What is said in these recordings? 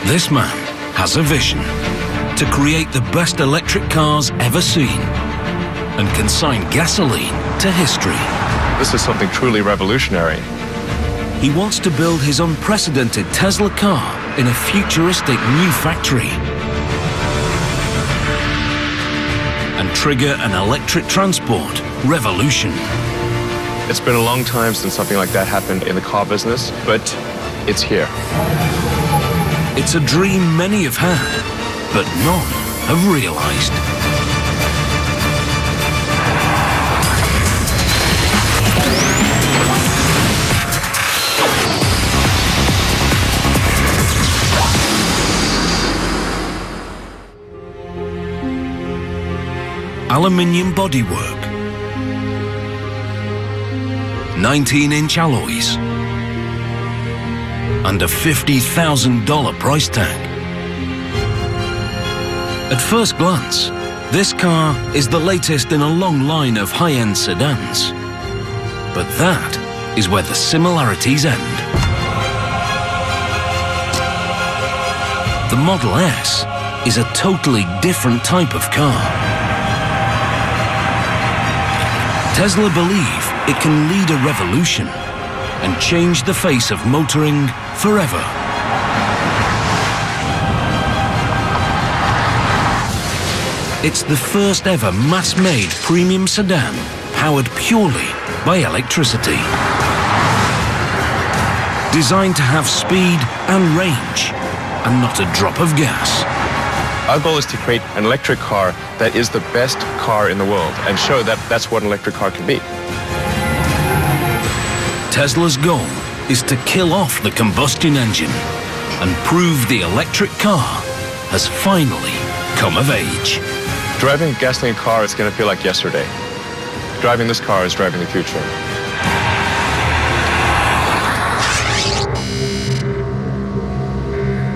This man has a vision to create the best electric cars ever seen and consign gasoline to history. This is something truly revolutionary. He wants to build his unprecedented Tesla car in a futuristic new factory and trigger an electric transport revolution. It's been a long time since something like that happened in the car business, but it's here. It's a dream many have had, but none have realized. Aluminium bodywork, 19-inch alloys, and a $50,000 price tag. At first glance, this car is the latest in a long line of high-end sedans. But that is where the similarities end. The Model S is a totally different type of car. Tesla believe it can lead a revolution and change the face of motoring forever. It's the first ever mass-made premium sedan powered purely by electricity. Designed to have speed and range and not a drop of gas. Our goal is to create an electric car that is the best car in the world and show that that's what an electric car can be. Tesla's goal is to kill off the combustion engine and prove the electric car has finally come of age. Driving a gasoline car is going to feel like yesterday. Driving this car is driving the future.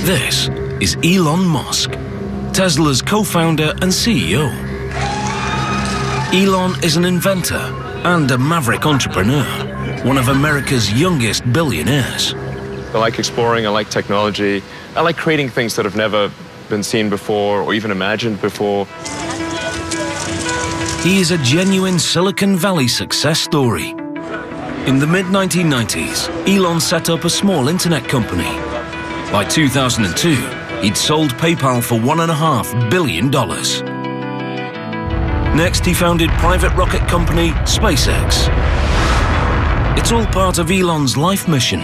This is Elon Musk, Tesla's co-founder and CEO. Elon is an inventor and a maverick entrepreneur, one of America's youngest billionaires. I like exploring, I like technology, I like creating things that have never been seen before or even imagined before. He is a genuine Silicon Valley success story. In the mid-1990s, Elon set up a small internet company. By 2002, he'd sold PayPal for $1.5 billion. Next, he founded private rocket company SpaceX. It's all part of Elon's life mission.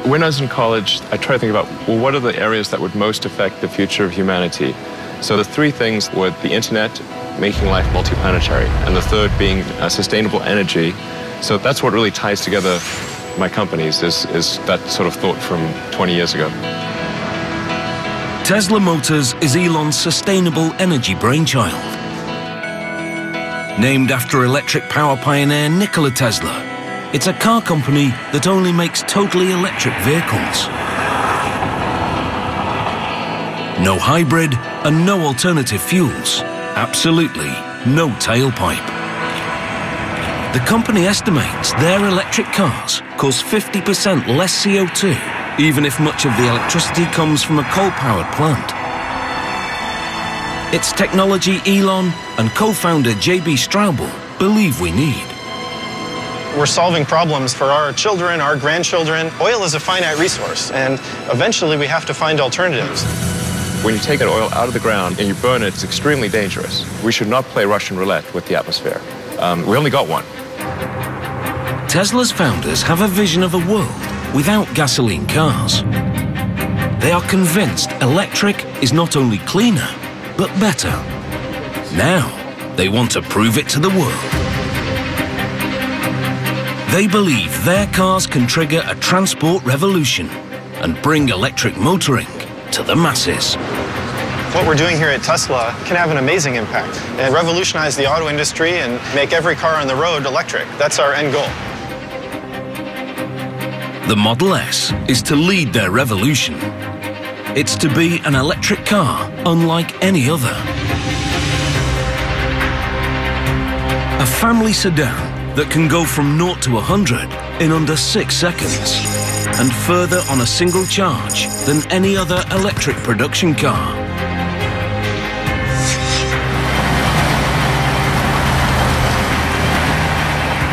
When I was in college, I tried to think about, well, what are the areas that would most affect the future of humanity? So the three things were the internet, making life multiplanetary, and the third being sustainable energy. So that's what really ties together my companies, is that sort of thought from 20 years ago. Tesla Motors is Elon's sustainable energy brainchild. Named after electric power pioneer Nikola Tesla, it's a car company that only makes totally electric vehicles. No hybrid and no alternative fuels. Absolutely no tailpipe. The company estimates their electric cars cause 50% less CO2, even if much of the electricity comes from a coal-powered plant. It's technology Elon and co-founder J.B. Straubel believe we need. We're solving problems for our children, our grandchildren. Oil is a finite resource, and eventually we have to find alternatives. When you take that oil out of the ground and you burn it, it's extremely dangerous. We should not play Russian roulette with the atmosphere. We only got one. Tesla's founders have a vision of a world without gasoline cars. They are convinced electric is not only cleaner, but better. Now, they want to prove it to the world. They believe their cars can trigger a transport revolution and bring electric motoring to the masses. What we're doing here at Tesla can have an amazing impact and revolutionize the auto industry and make every car on the road electric. That's our end goal. The Model S is to lead their revolution. It's to be an electric car unlike any other. A family sedan that can go from 0 to 100 in under 6 seconds. and further on a single charge than any other electric production car.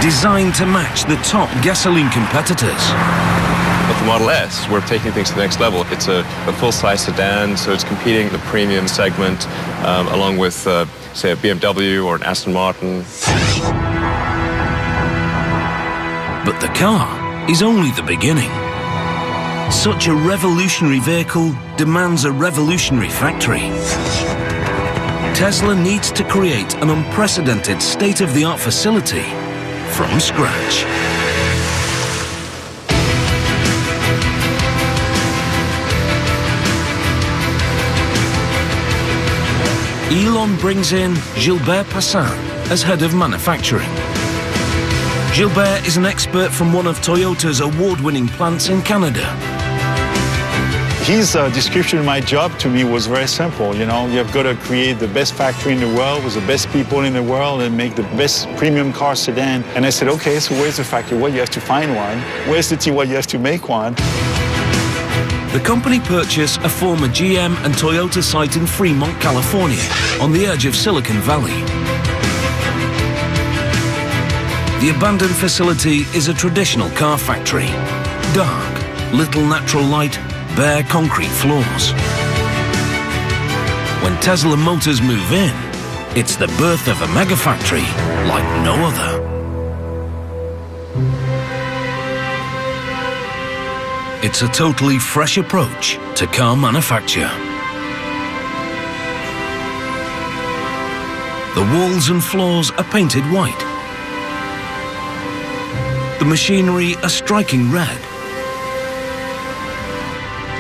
Designed to match the top gasoline competitors. With the Model S, we're taking things to the next level. It's a full-size sedan, so it's competing in the premium segment, along with, say, a BMW or an Aston Martin. But the car is only the beginning. Such a revolutionary vehicle demands a revolutionary factory. Tesla needs to create an unprecedented state-of-the-art facility from scratch. Elon brings in Gilbert Passin as head of manufacturing. Gilbert is an expert from one of Toyota's award-winning plants in Canada. His description of my job to me was very simple. You know, you've got to create the best factory in the world with the best people in the world and make the best premium car sedan. And I said, okay, so where's the factory? Well, you have to find one. Where's the team? Well, you have to make one. The company purchased a former GM and Toyota site in Fremont, California, on the edge of Silicon Valley. The abandoned facility is a traditional car factory. Dark, little natural light, bare concrete floors. When Tesla Motors move in, it's the birth of a megafactory like no other. It's a totally fresh approach to car manufacture. The walls and floors are painted white. The machinery a striking red.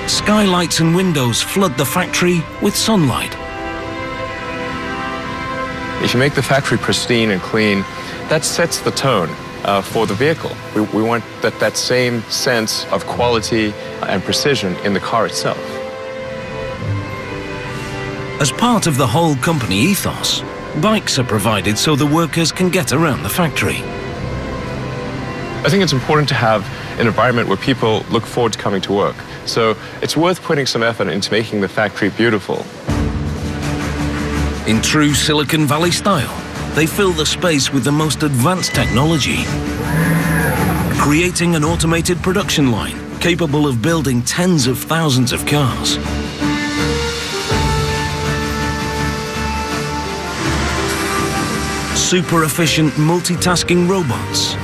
Skylights and windows flood the factory with sunlight. If you make the factory pristine and clean, that sets the tone for the vehicle. We want that same sense of quality and precision in the car itself. As part of the whole company ethos, bikes are provided so the workers can get around the factory. I think it's important to have an environment where people look forward to coming to work. So it's worth putting some effort into making the factory beautiful. In true Silicon Valley style, they fill the space with the most advanced technology, creating an automated production line capable of building tens of thousands of cars. Super efficient multitasking robots,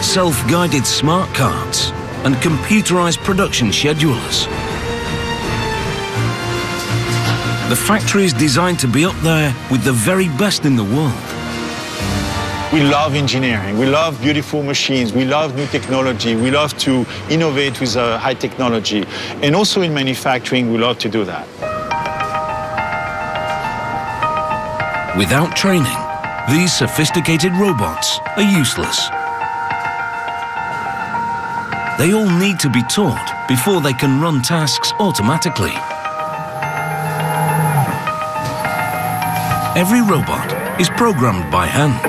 self-guided smart carts, and computerized production schedulers. The factory is designed to be up there with the very best in the world. We love engineering. We love beautiful machines. We love new technology. We love to innovate with high technology. And also in manufacturing, we love to do that. Without training, these sophisticated robots are useless. They all need to be taught before they can run tasks automatically. Every robot is programmed by hand.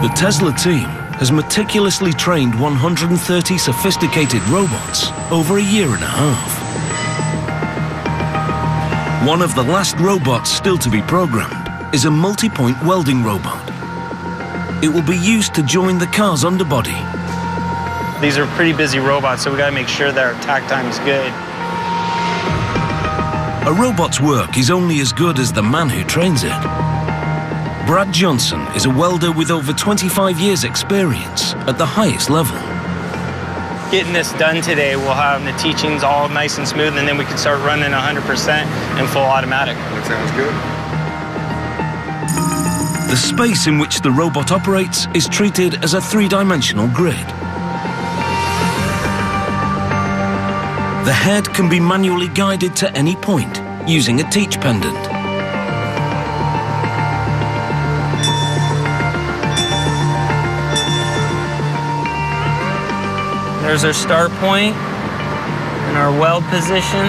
The Tesla team has meticulously trained 130 sophisticated robots over a year and a half. One of the last robots still to be programmed is a multi-point welding robot. It will be used to join the car's underbody. These are pretty busy robots, so we got to make sure that our tack time is good. A robot's work is only as good as the man who trains it. Brad Johnson is a welder with over 25 years' experience at the highest level. Getting this done today, we'll have the teachings all nice and smooth, and then we can start running 100% in full automatic. That sounds good. The space in which the robot operates is treated as a three-dimensional grid. The head can be manually guided to any point using a teach pendant. There's our start point and our weld position.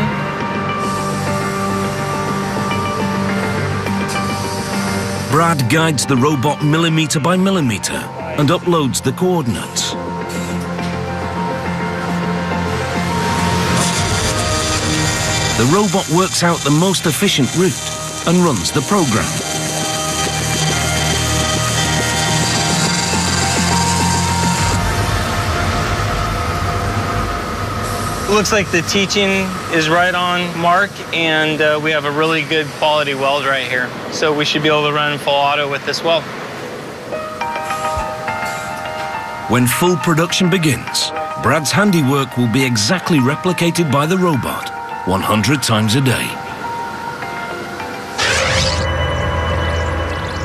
Brad guides the robot millimeter by millimeter, and uploads the coordinates. The robot works out the most efficient route and runs the program. Looks like the teaching is right on mark, and we have a really good quality weld right here. So we should be able to run full auto with this weld. When full production begins, Brad's handiwork will be exactly replicated by the robot 100 times a day.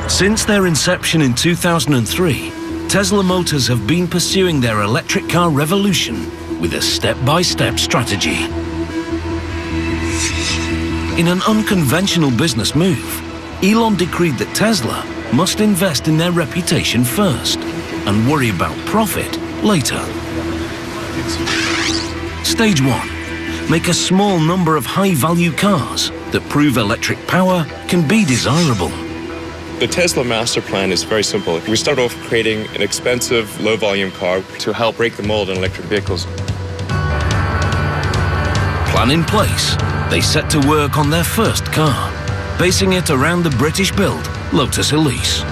Since their inception in 2003, Tesla Motors have been pursuing their electric car revolution with a step-by-step strategy. In an unconventional business move, Elon decreed that Tesla must invest in their reputation first and worry about profit later. Stage 1. Make a small number of high-value cars that prove electric power can be desirable. The Tesla master plan is very simple. We start off creating an expensive, low-volume car to help break the mold in electric vehicles. Plan in place, they set to work on their first car, basing it around the British-built Lotus Elise.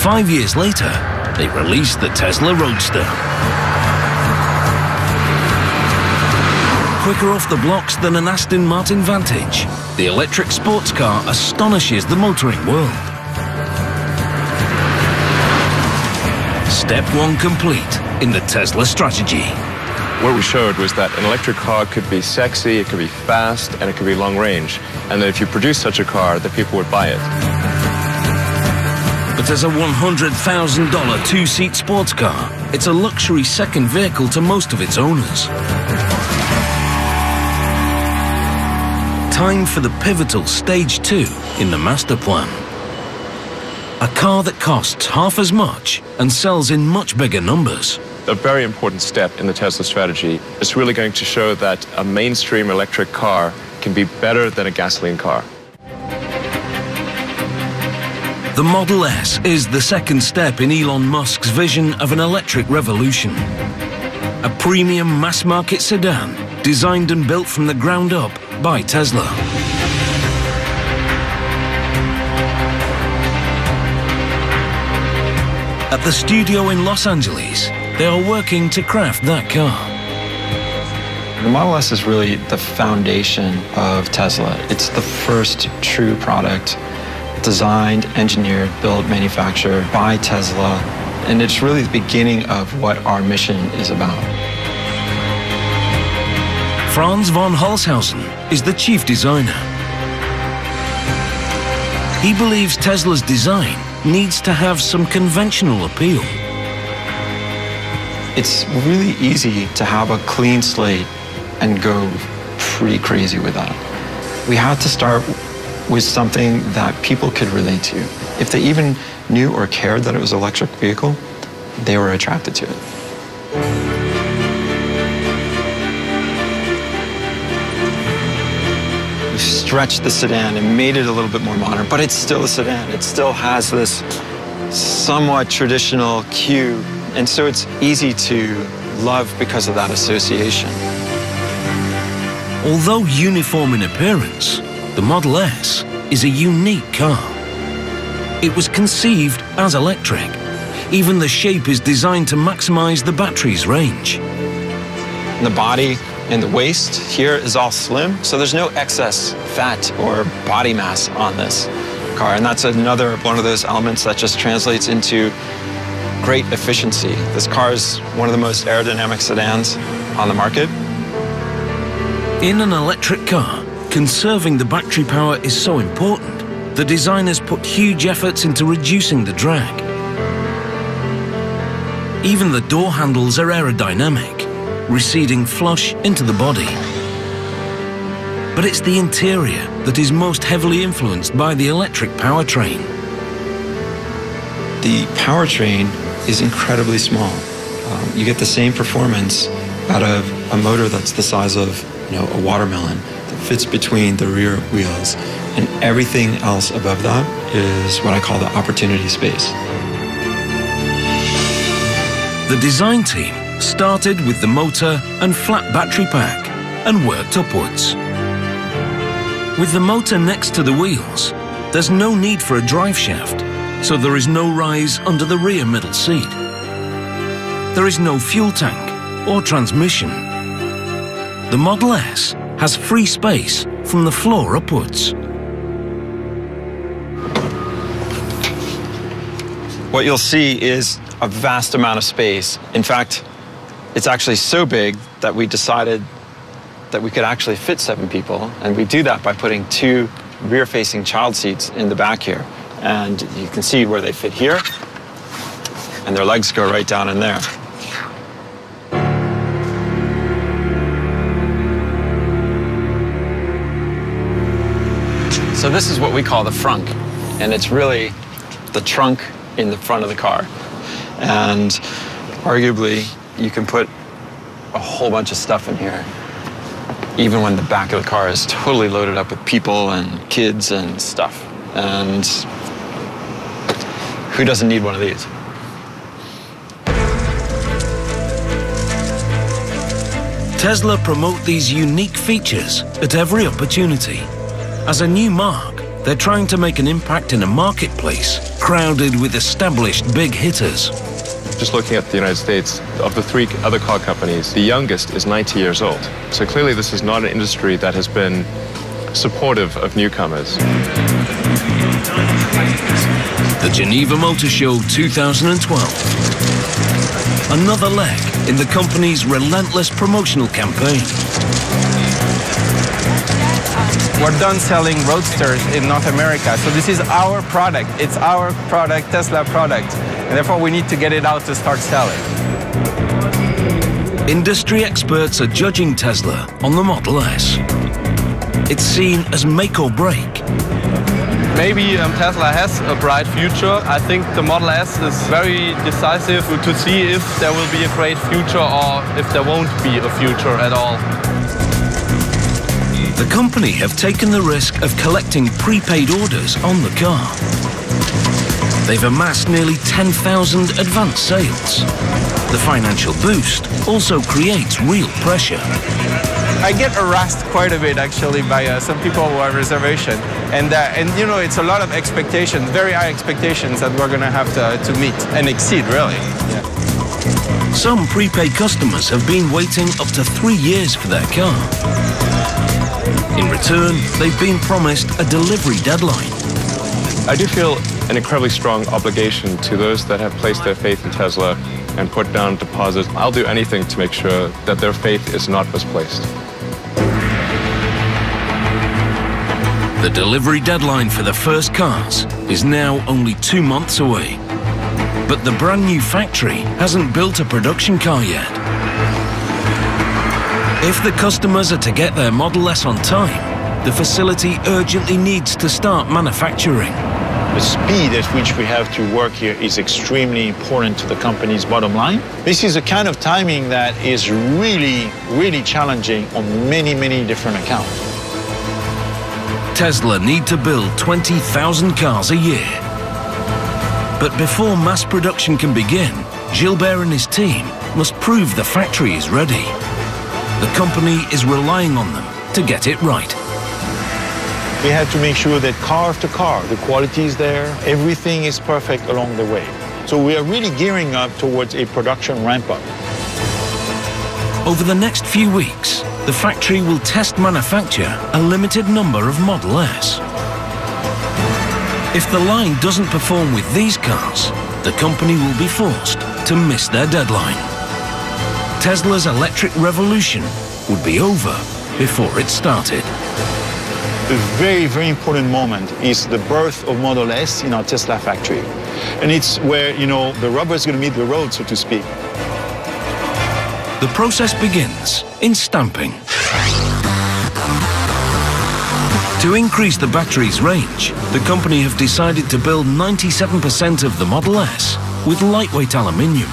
5 years later, they released the Tesla Roadster. Quicker off the blocks than an Aston Martin Vantage, the electric sports car astonishes the motoring world. Step 1 complete in the Tesla strategy. What we showed was that an electric car could be sexy, it could be fast, and it could be long range. And that if you produce such a car, that people would buy it. But as a $100,000 two-seat sports car, it's a luxury second vehicle to most of its owners. Time for the pivotal Stage 2 in the master plan. A car that costs half as much and sells in much bigger numbers. A very important step in the Tesla strategy is really going to show that a mainstream electric car can be better than a gasoline car. The Model S is the second step in Elon Musk's vision of an electric revolution. A premium mass-market sedan designed and built from the ground up by Tesla. At the studio in Los Angeles, they are working to craft that car. The Model S is really the foundation of Tesla. It's the first true product designed, engineered, built, manufactured by Tesla. And it's really the beginning of what our mission is about. Franz von Holzhausen is the chief designer. He believes Tesla's design needs to have some conventional appeal. It's really easy to have a clean slate and go pretty crazy with that. We had to start with something that people could relate to. If they even knew or cared that it was an electric vehicle, they were attracted to it. We stretched the sedan and made it a little bit more modern, but it's still a sedan. It still has this somewhat traditional queue. And so it's easy to love because of that association. Although uniform in appearance, the Model S is a unique car. It was conceived as electric. Even the shape is designed to maximize the battery's range. The body and the waist here is all slim, so there's no excess fat or body mass on this car. And that's another one of those elements that just translates into great efficiency. This car is one of the most aerodynamic sedans on the market. In an electric car, conserving the battery power is so important, the designers put huge efforts into reducing the drag. Even the door handles are aerodynamic, receding flush into the body. But it's the interior that is most heavily influenced by the electric powertrain. The powertrain is incredibly small. You get the same performance out of a motor that's the size of, a watermelon that fits between the rear wheels, and everything else above that is what I call the opportunity space. The design team started with the motor and flat battery pack and worked upwards. With the motor next to the wheels, there's no need for a drive shaft, so there is no rise under the rear middle seat. There is no fuel tank or transmission. The Model S has free space from the floor upwards. What you'll see is a vast amount of space. In fact, it's actually so big that we decided that we could actually fit 7 people, and we do that by putting 2 rear-facing child seats in the back here. And you can see where they fit here, and their legs go right down in there. So this is what we call the frunk, and it's really the trunk in the front of the car. And arguably, you can put a whole bunch of stuff in here, even when the back of the car is totally loaded up with people and kids and stuff. And who doesn't need one of these? Tesla promote these unique features at every opportunity. As a new mark, they're trying to make an impact in a marketplace crowded with established big hitters. Just looking at the United States, of the 3 other car companies, the youngest is 90 years old. So clearly this is not an industry that has been supportive of newcomers. The Geneva Motor Show 2012. Another leg in the company's relentless promotional campaign. We're done selling Roadsters in North America, so this is our product. It's our product, Tesla product, and therefore we need to get it out to start selling. Industry experts are judging Tesla on the Model S. It's seen as make or break. Maybe Tesla has a bright future. I think the Model S is very decisive to see if there will be a great future or if there won't be a future at all. The company have taken the risk of collecting prepaid orders on the car. They've amassed nearly 10,000 advanced sales. The financial boost also creates real pressure. I get harassed quite a bit actually by some people who have reservation, and you know, it's a lot of expectations, very high expectations that we're going to have to meet and exceed, really. Yeah. Some prepaid customers have been waiting up to 3 years for their car. In return, they've been promised a delivery deadline. I do feel an incredibly strong obligation to those that have placed their faith in Tesla and put down deposits. I'll do anything to make sure that their faith is not misplaced. The delivery deadline for the first cars is now only 2 months away. But the brand new factory hasn't built a production car yet. If the customers are to get their Model S on time, the facility urgently needs to start manufacturing. The speed at which we have to work here is extremely important to the company's bottom line. This is a kind of timing that is really, really challenging on many, many different accounts. Tesla need to build 20,000 cars a year. But before mass production can begin, Gilbert and his team must prove the factory is ready. The company is relying on them to get it right. We had to make sure that car after car, the quality is there, everything is perfect along the way. So we are really gearing up towards a production ramp-up. Over the next few weeks, the factory will test manufacture a limited number of Model S. If the line doesn't perform with these cars, the company will be forced to miss their deadline. Tesla's electric revolution would be over before it started. A very, very important moment is the birth of Model S in our Tesla factory. And it's where, you know, the rubber is going to meet the road, so to speak. The process begins in stamping. To increase the battery's range, the company have decided to build 97% of the Model S with lightweight aluminium.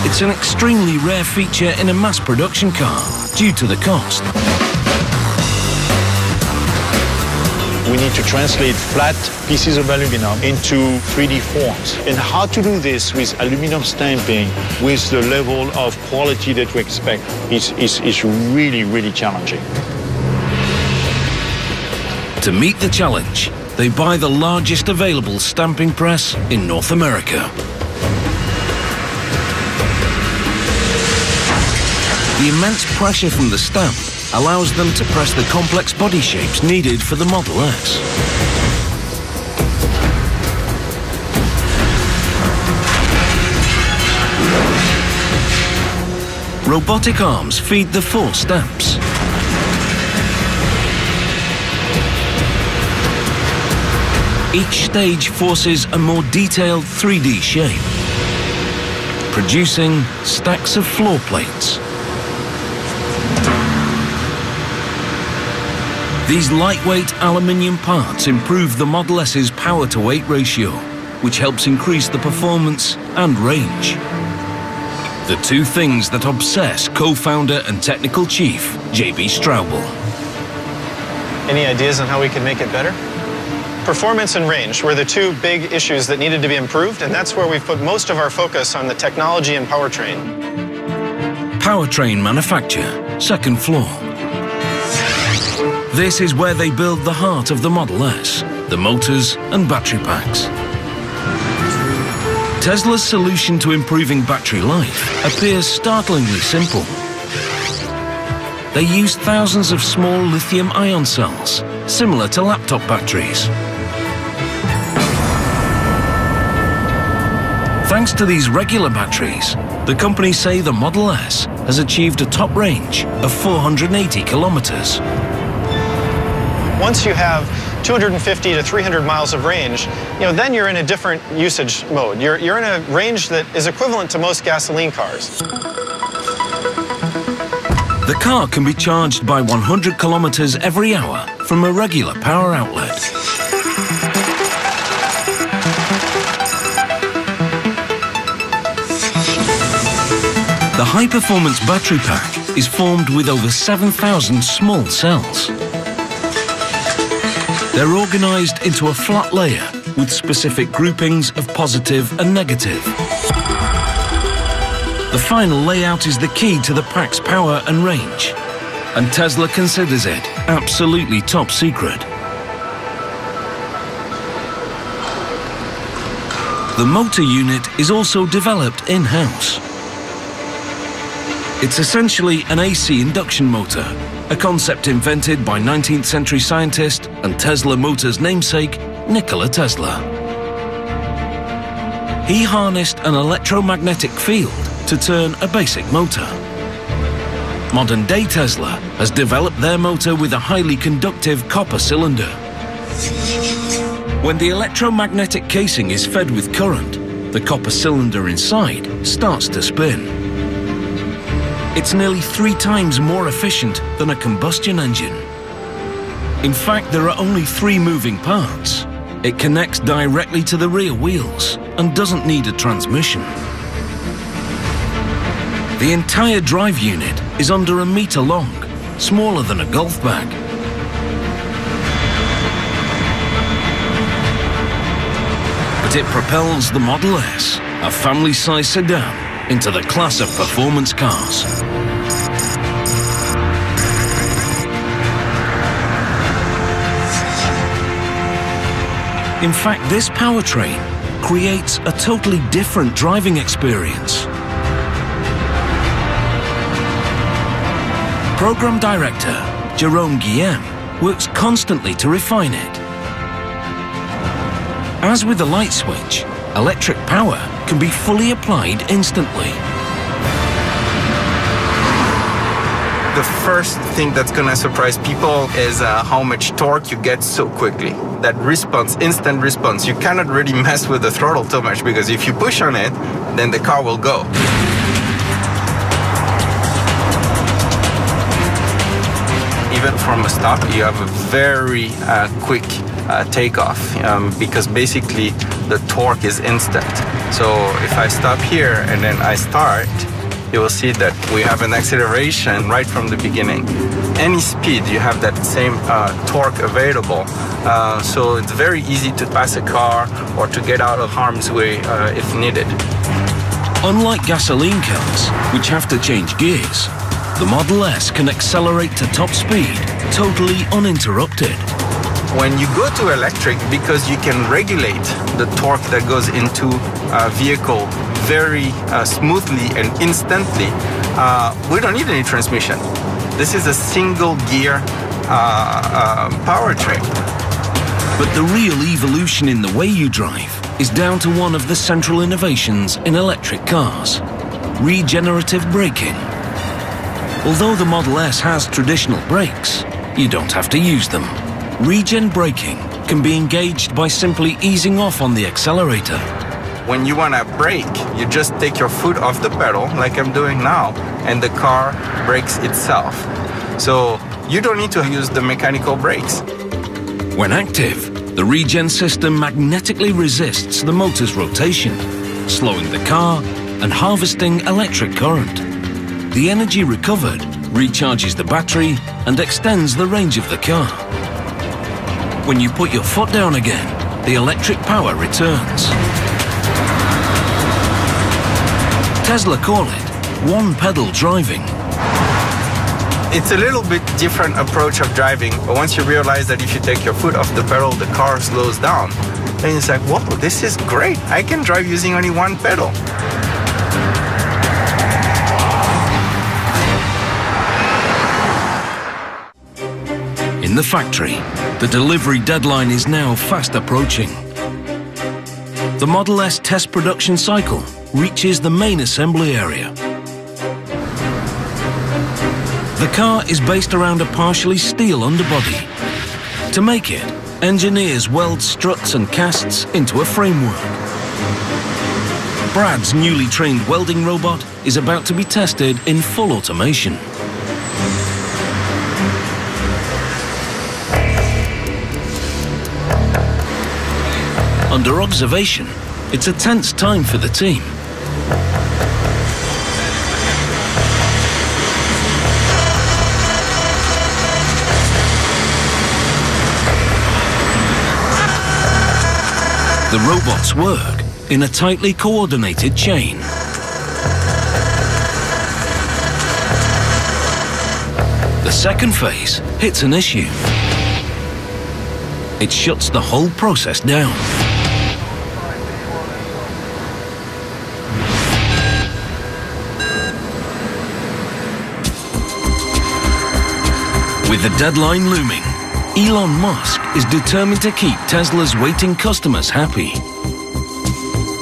It's an extremely rare feature in a mass production car due to the cost. We need to translate flat pieces of aluminum into 3D forms. And how to do this with aluminum stamping, with the level of quality that we expect, is really, really challenging. To meet the challenge, they buy the largest available stamping press in North America. The immense pressure from the stamp allows them to press the complex body shapes needed for the Model S. Robotic arms feed the 4 stamps. Each stage forces a more detailed 3D shape, producing stacks of floor plates. These lightweight aluminium parts improve the Model S's power-to-weight ratio, which helps increase the performance and range. The two things that obsess co-founder and technical chief, J.B. Straubel. Any ideas on how we can make it better? Performance and range were the two big issues that needed to be improved, and that's where we've put most of our focus on the technology and powertrain. Powertrain manufacture, second floor. This is where they build the heart of the Model S, the motors and battery packs. Tesla's solution to improving battery life appears startlingly simple. They use thousands of small lithium-ion cells, similar to laptop batteries. Thanks to these regular batteries, the company say the Model S has achieved a top range of 480 kilometers. Once you have 250 to 300 miles of range, then you're in a different usage mode. You're in a range that is equivalent to most gasoline cars. The car can be charged by 100 kilometers every hour from a regular power outlet. The high-performance battery pack is formed with over 7,000 small cells. They're organized into a flat layer with specific groupings of positive and negative. The final layout is the key to the pack's power and range, and Tesla considers it absolutely top secret. The motor unit is also developed in-house. It's essentially an AC induction motor, a concept invented by 19th century scientist and Tesla Motors namesake, Nikola Tesla. He harnessed an electromagnetic field to turn a basic motor. Modern-day Tesla has developed their motor with a highly conductive copper cylinder. When the electromagnetic casing is fed with current, the copper cylinder inside starts to spin. It's nearly 3 times more efficient than a combustion engine. In fact, there are only 3 moving parts. It connects directly to the rear wheels and doesn't need a transmission. The entire drive unit is under a meter long, smaller than a golf bag. But it propels the Model S, a family-size sedan, into the class of performance cars. In fact, this powertrain creates a totally different driving experience. Program Director Jerome Guillem works constantly to refine it. As with the light switch, electric power can be fully applied instantly. The first thing that's gonna surprise people is how much torque you get so quickly. That response, instant response, you cannot really mess with the throttle too much because if you push on it, then the car will go. Even from a stop, you have a very quick takeoff because basically the torque is instant. So if I stop here and then I start, you will see that we have an acceleration right from the beginning. any speed, you have that same torque available. So it's very easy to pass a car or to get out of harm's way if needed. Unlike gasoline cars, which have to change gears, the Model S can accelerate to top speed totally uninterrupted. When you go to electric, because you can regulate the torque that goes into a vehicle very smoothly and instantly, we don't need any transmission. This is a single gear powertrain. But the real evolution in the way you drive is down to one of the central innovations in electric cars: regenerative braking. Although the Model S has traditional brakes, you don't have to use them. Regen braking can be engaged by simply easing off on the accelerator. When you want to brake, you just take your foot off the pedal, like I'm doing now, and the car brakes itself. So you don't need to use the mechanical brakes. When active, the regen system magnetically resists the motor's rotation, slowing the car and harvesting electric current. The energy recovered recharges the battery and extends the range of the car. When you put your foot down again, the electric power returns. Tesla call it one-pedal driving. It's a little bit different approach of driving, but once you realize that if you take your foot off the pedal, the car slows down, then it's like, whoa, this is great. I can drive using only one pedal. In the factory, the delivery deadline is now fast approaching. The Model S test production cycle reaches the main assembly area. The car is based around a partially steel underbody. To make it, engineers weld struts and casts into a framework. Brad's newly trained welding robot is about to be tested in full automation. Under observation, it's a tense time for the team. The robots work in a tightly coordinated chain. The second phase hits an issue. It shuts the whole process down. With the deadline looming, Elon Musk is determined to keep Tesla's waiting customers happy.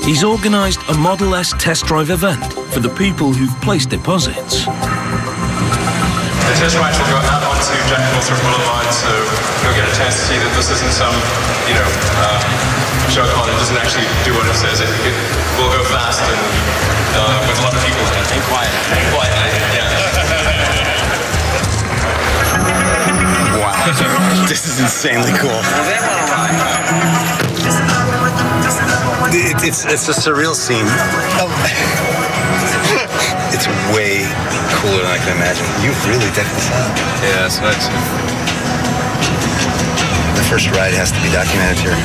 He's organized a Model S test drive event for the people who've placed deposits. The test rides will go out onto Jack Northrop Boulevard, so you'll get a chance to see that this isn't some, show car that doesn't actually do what it says. It will go fast and with a lot of people in it. And quiet. Yeah. Wow, this is insanely cool. It's a surreal scene. It's way cooler than I can imagine. You've really decked this out. Yeah, that's nice. The first ride has to be documented here.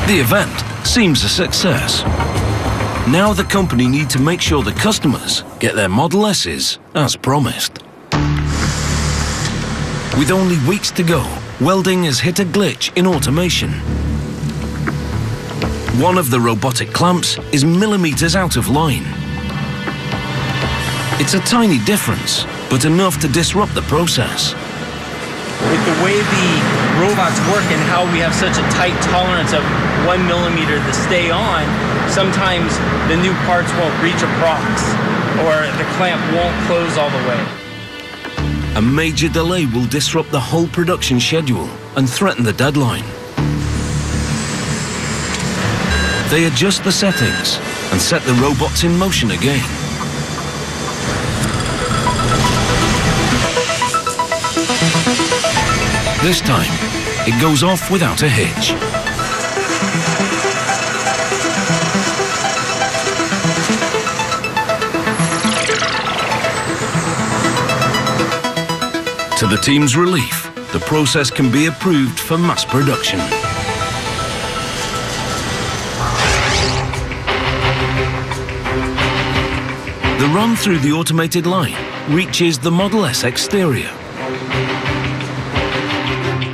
The event seems a success. Now the company need to make sure the customers get their Model S's as promised. With only weeks to go, welding has hit a glitch in automation. One of the robotic clamps is millimeters out of line. It's a tiny difference, but enough to disrupt the process. With the way the robots work and how we have such a tight tolerance of 1 millimeter to stay on, sometimes the new parts won't reach across or the clamp won't close all the way. A major delay will disrupt the whole production schedule and threaten the deadline. They adjust the settings and set the robots in motion again. This time, it goes off without a hitch. To the team's relief, the process can be approved for mass production. The run through the automated line reaches the Model S exterior.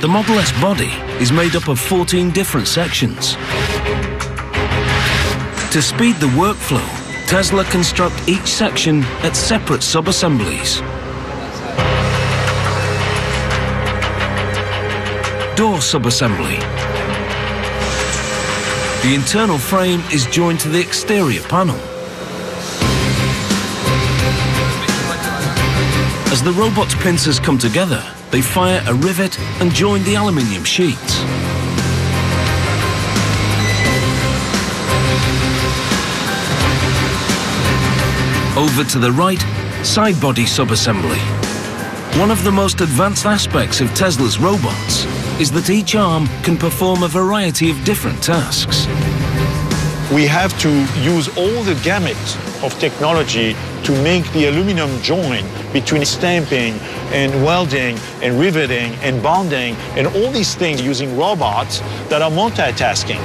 The Model S body is made up of 14 different sections. To speed the workflow, Tesla construct each section at separate sub-assemblies. Door sub-assembly. The internal frame is joined to the exterior panel. As the robot's pincers come together, they fire a rivet and join the aluminium sheets. Over to the right, side body sub-assembly. One of the most advanced aspects of Tesla's robots is that each arm can perform a variety of different tasks. We have to use all the gamut of technology to make the aluminum join between stamping and welding and riveting and bonding and all these things using robots that are multitasking.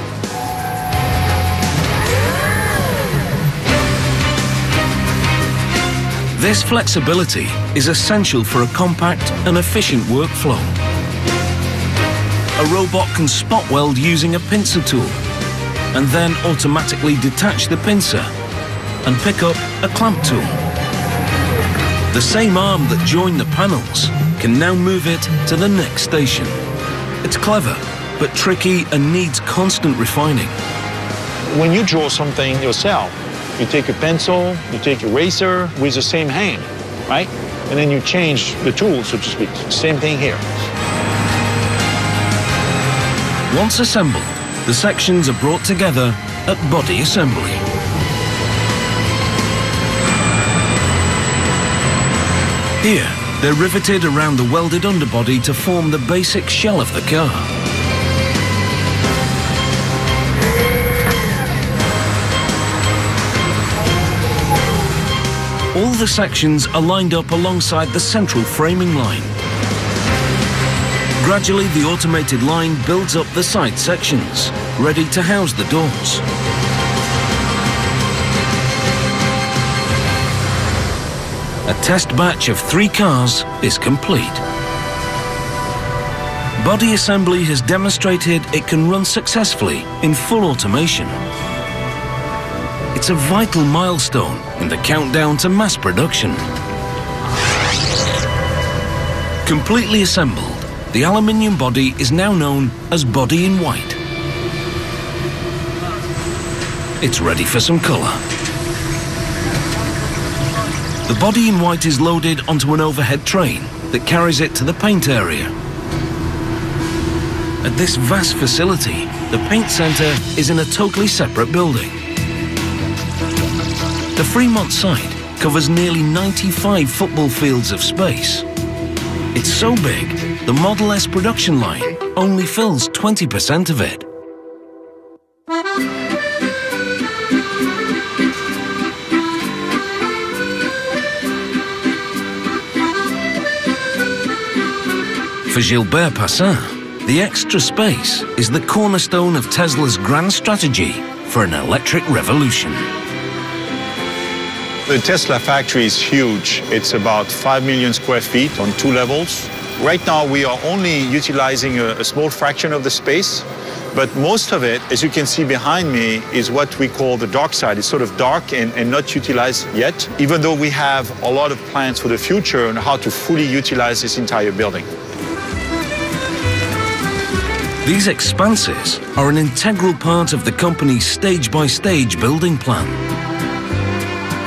This flexibility is essential for a compact and efficient workflow. A robot can spot weld using a pincer tool and then automatically detach the pincer and pick up a clamp tool. The same arm that joined the panels can now move it to the next station. It's clever, but tricky and needs constant refining. When you draw something yourself, you take a pencil, you take a eraser with the same hand, right? And then you change the tool, so to speak. Same thing here. Once assembled, the sections are brought together at body assembly. Here, they're riveted around the welded underbody to form the basic shell of the car. All the sections are lined up alongside the central framing line. Gradually, the automated line builds up the side sections, ready to house the doors. A test batch of 3 cars is complete. Body assembly has demonstrated it can run successfully in full automation. It's a vital milestone in the countdown to mass production. Completely assembled, the aluminium body is now known as body in white. It's ready for some colour. The body in white is loaded onto an overhead train that carries it to the paint area. At this vast facility, the paint centre is in a totally separate building. The Fremont site covers nearly 95 football fields of space. It's so big, the Model S production line only fills 20% of it. For Gilbert Passin, the extra space is the cornerstone of Tesla's grand strategy for an electric revolution. The Tesla factory is huge. It's about 5 million square feet on 2 levels. Right now, we are only utilizing a small fraction of the space, but most of it, as you can see behind me, is what we call the dark side. It's sort of dark and not utilized yet, even though we have a lot of plans for the future on how to fully utilize this entire building. These expanses are an integral part of the company's stage-by-stage building plan.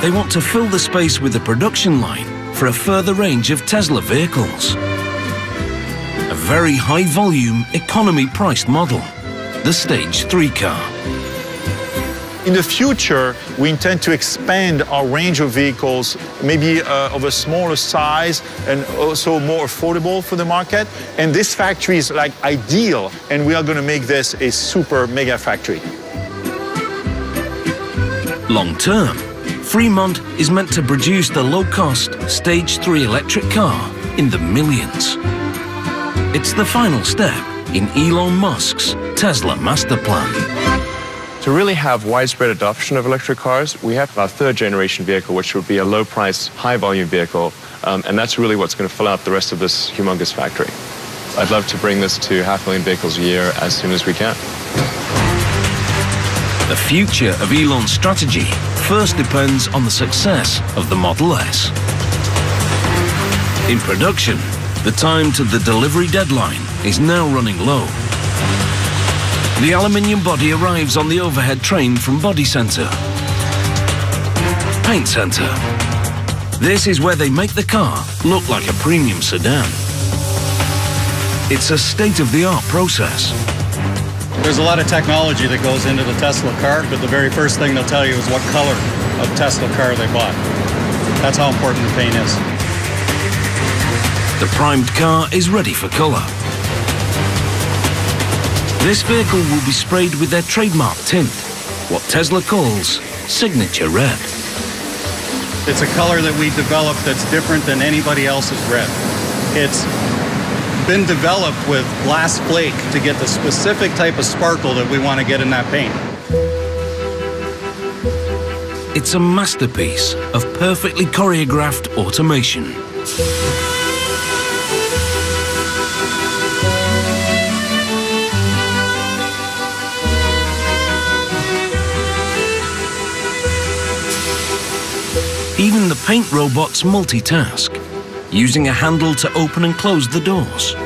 They want to fill the space with a production line for a further range of Tesla vehicles. A very high-volume, economy-priced model, the Stage 3 car. In the future, we intend to expand our range of vehicles, maybe of a smaller size and also more affordable for the market. And this factory is like ideal, and we are going to make this a super mega factory. Long term, Fremont is meant to produce the low-cost Stage 3 electric car in the millions. It's the final step in Elon Musk's Tesla master plan. To really have widespread adoption of electric cars, we have our third generation vehicle, which would be a low-price, high-volume vehicle, and that's really what's going to fill out the rest of this humongous factory. I'd love to bring this to 500,000 vehicles a year as soon as we can. The future of Elon's strategy first depends on the success of the Model S. In production, the time to the delivery deadline is now running low. The aluminium body arrives on the overhead train from Body Center. Paint Center. This is where they make the car look like a premium sedan. It's a state-of-the-art process. There's a lot of technology that goes into the Tesla car, but the very first thing they'll tell you is what color of Tesla car they bought. That's how important the paint is. The primed car is ready for color. This vehicle will be sprayed with their trademark tint, what Tesla calls Signature Red. It's a color that we developed that's different than anybody else's red. It's been developed with glass flake to get the specific type of sparkle that we want to get in that paint. It's a masterpiece of perfectly choreographed automation. Even the paint robots multitask, using a handle to open and close the doors.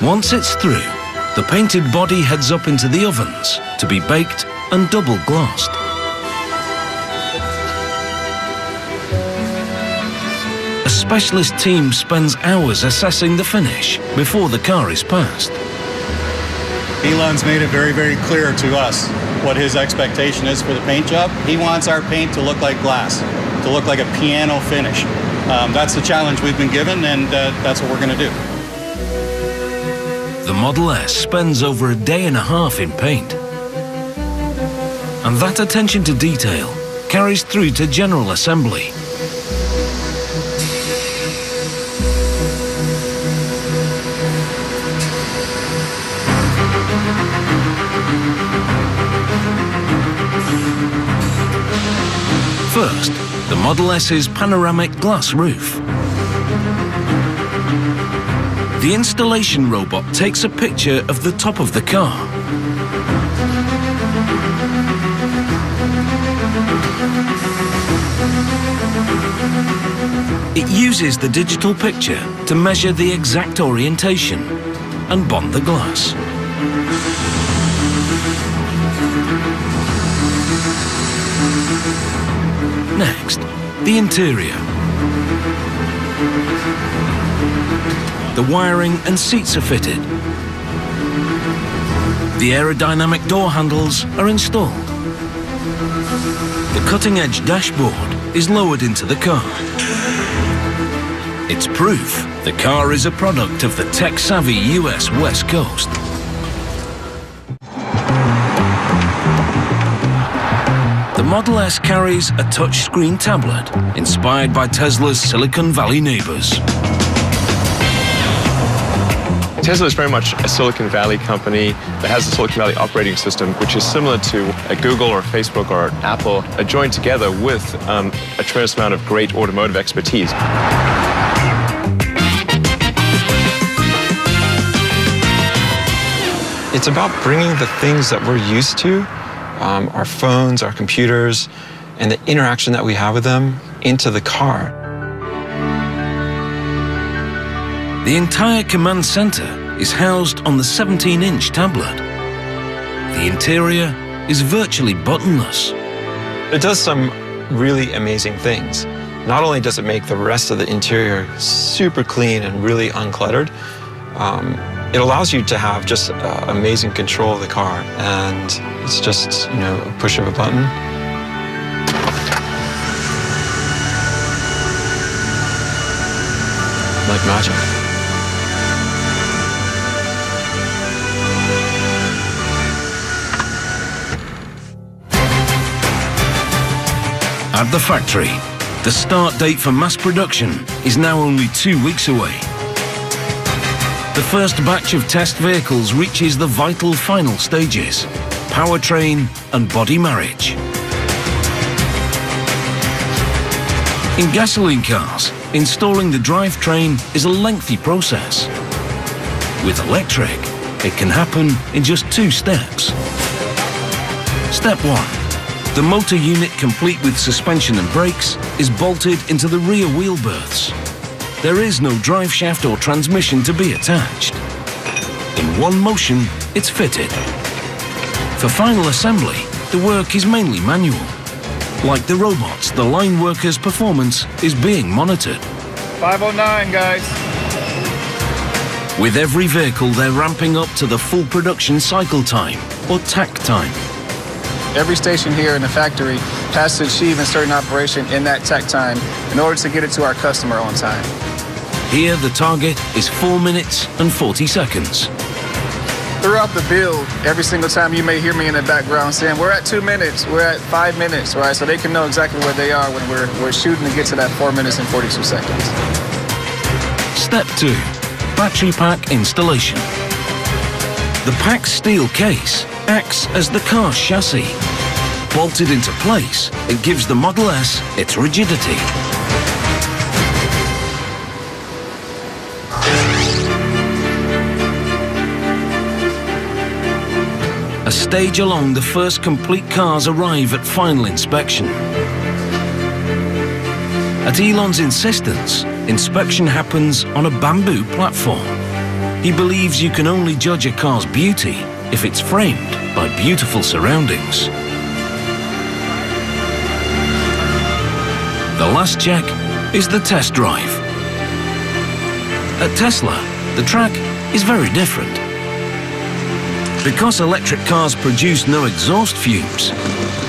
Once it's through, the painted body heads up into the ovens to be baked and double glossed. A specialist team spends hours assessing the finish before the car is passed. Elon's made it very, very clear to us what his expectation is for the paint job. He wants our paint to look like glass, to look like a piano finish. That's the challenge we've been given, and that's what we're going to do. The Model S spends over a day and a half in paint. And that attention to detail carries through to general assembly. First, the Model S's panoramic glass roof. The installation robot takes a picture of the top of the car. It uses the digital picture to measure the exact orientation and bond the glass. Next, the interior. The wiring and seats are fitted. The aerodynamic door handles are installed. The cutting-edge dashboard is lowered into the car. It's proof the car is a product of the tech-savvy US West Coast. The Model S carries a touchscreen tablet inspired by Tesla's Silicon Valley neighbors. Tesla is very much a Silicon Valley company that has a Silicon Valley operating system, which is similar to a Google or Facebook or Apple, joined together with a tremendous amount of great automotive expertise. It's about bringing the things that we're used to, our phones, our computers, and the interaction that we have with them into the car. The entire command center is housed on the 17-inch tablet. The interior is virtually buttonless. It does some really amazing things. Not only does it make the rest of the interior super clean and really uncluttered, it allows you to have just amazing control of the car. And it's just, you know, a push of a button. Like magic. At the factory, the start date for mass production is now only 2 weeks away. The first batch of test vehicles reaches the vital final stages: powertrain and body marriage. In gasoline cars, installing the drivetrain is a lengthy process. With electric, it can happen in just 2 steps. Step 1. The motor unit, complete with suspension and brakes, is bolted into the rear wheel berths. There is no drive shaft or transmission to be attached. In one motion, it's fitted. For final assembly, the work is mainly manual. Like the robots, the line workers' performance is being monitored. 509, guys. With every vehicle, they're ramping up to the full production cycle time, or TAC time. Every station here in the factory has to achieve a certain operation in that TAC time in order to get it to our customer on time. Here, the target is 4 minutes and 40 seconds. Throughout the build, every single time you may hear me in the background saying, we're at 2 minutes, we're at 5 minutes, right? So they can know exactly where they are when we're shooting to get to that 4 minutes and 42 seconds. Step 2, battery pack installation. The packed steel case acts as the car's chassis. Bolted into place, it gives the Model S its rigidity. A stage along, the first complete cars arrive at final inspection. At Elon's insistence, inspection happens on a bamboo platform. He believes you can only judge a car's beauty if it's framed by beautiful surroundings. The last check is the test drive. At Tesla, the track is very different. Because electric cars produce no exhaust fumes,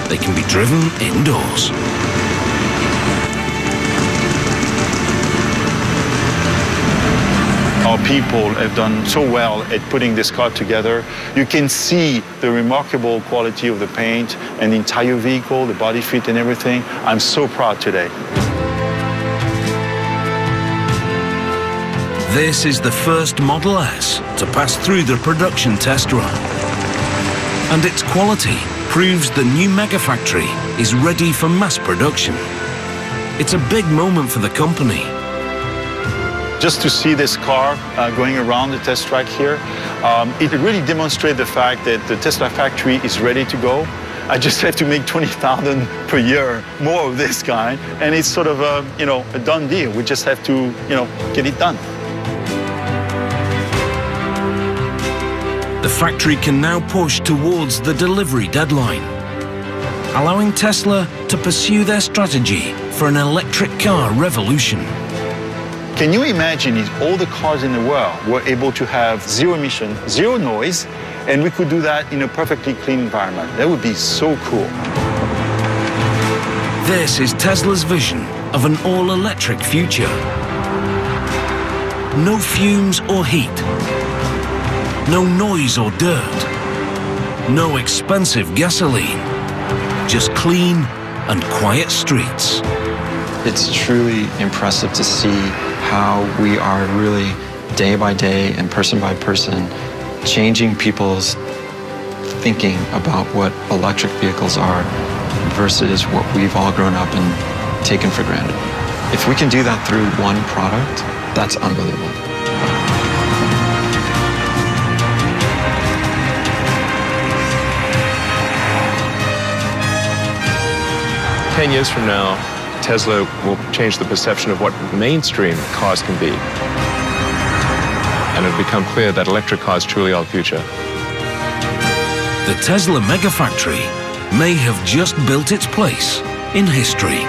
they can be driven indoors. Our people have done so well at putting this car together. You can see the remarkable quality of the paint and the entire vehicle, the body fit and everything. I'm so proud today. This is the first Model S to pass through the production test run. And its quality proves the new Megafactory is ready for mass production. It's a big moment for the company. Just to see this car going around the test track here, it really demonstrates the fact that the Tesla factory is ready to go. I just have to make 20,000 per year more of this kind, and it's sort of a, a done deal. We just have to, get it done. The factory can now push towards the delivery deadline, allowing Tesla to pursue their strategy for an electric car revolution. Can you imagine if all the cars in the world were able to have zero emission, zero noise, and we could do that in a perfectly clean environment? That would be so cool. This is Tesla's vision of an all-electric future. No fumes or heat. No noise or dirt. No expensive gasoline. Just clean and quiet streets. It's truly impressive to see how we are really day by day and person by person changing people's thinking about what electric vehicles are versus what we've all grown up and taken for granted. If we can do that through one product, that's unbelievable. "10 years from now, Tesla will change the perception of what mainstream cars can be. and it had become clear that electric cars truly are the future. The Tesla Megafactory may have just built its place in history.